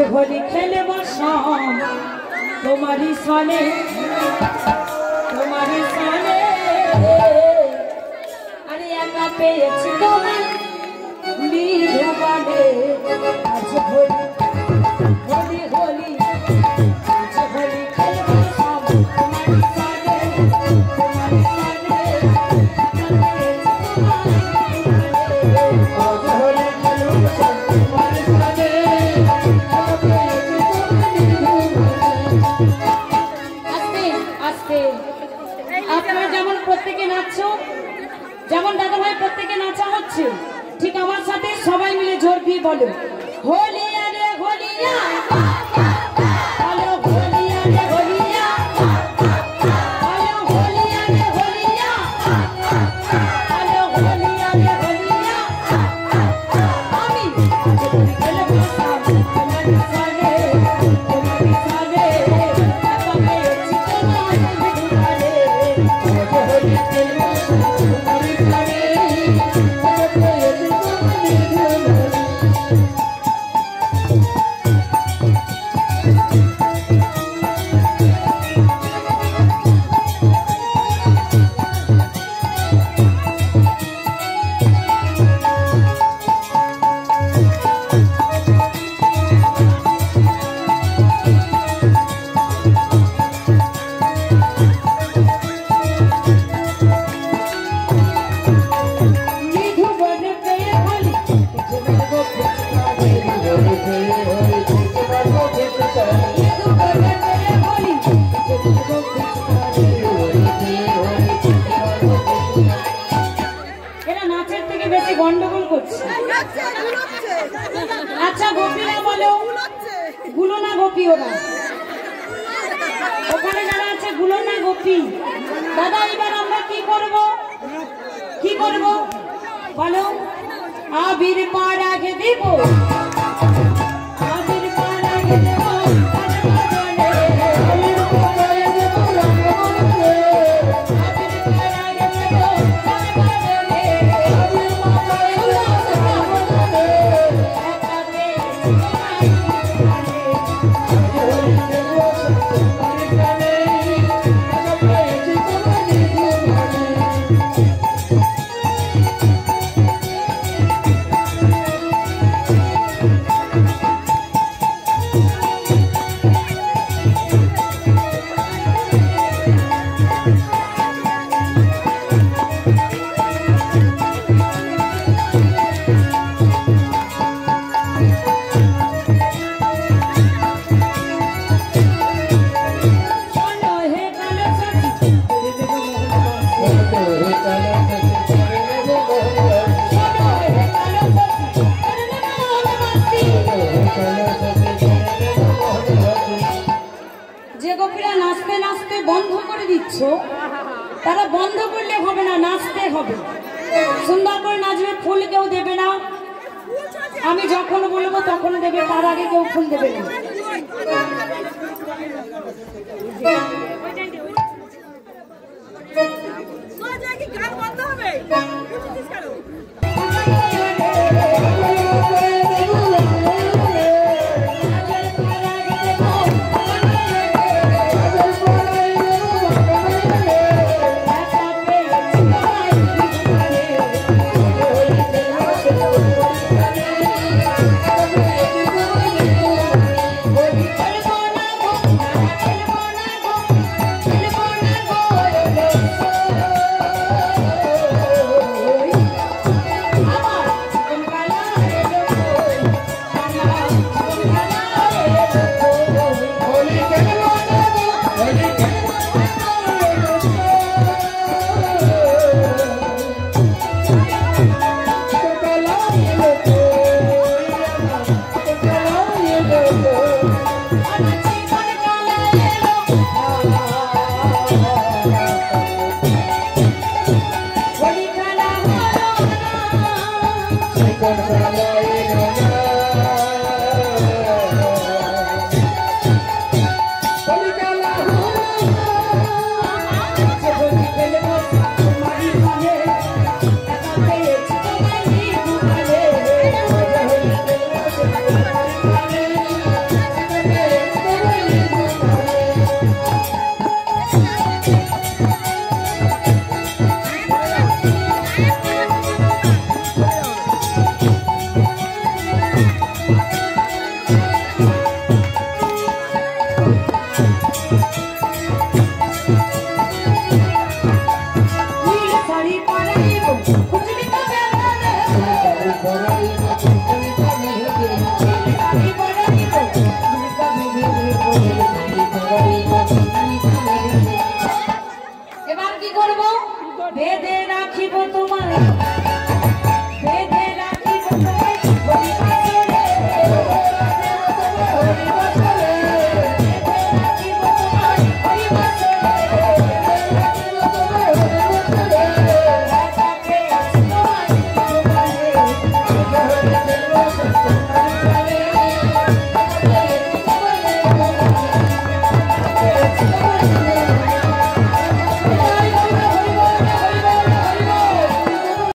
होली खेले शाम तुम्हारी साने अरे एका पेয়েছি তোমায় নীল বানে আজ হোলি হোলি হোলি আজ হোলি খেলে শাম তোমারি সানে আপনারা যেমন প্রত্যেকে নাচছো যেমন দাদা ভাই প্রত্যেকে নাচা হচ্ছে ঠিক আমার সাথে সবাই মিলে জোর দিয়ে বলো হোলি আরে হোলিয়া বলো হোলি আরে হোলিয়া বলো হোলি আরে হোলিয়া বলো হোলি আরে হোলিয়া আমি খেলে বসলাম তোমার সাথে গন্ডগোল করছে। আচ্ছা গোপীরা বলো গুলো না গোপী ওরা ওখানে যারা আছে গুলো না গোপী দাদা এবার আমরা কি করব বলো আবির পার আগে দেব আবির পার আগে দেব যে গোপীরা নাচতে নাচতে বন্ধ করে দিচ্ছ তারা বন্ধ করলে হবে না নাচতে হবে সুন্দর করে নাচবে ফুল কেউ দেবে না আমি যখন বলবো তখন দেবে তার আগে কেউ ফুল দেবে না বেঁধে রাখিব তোমায়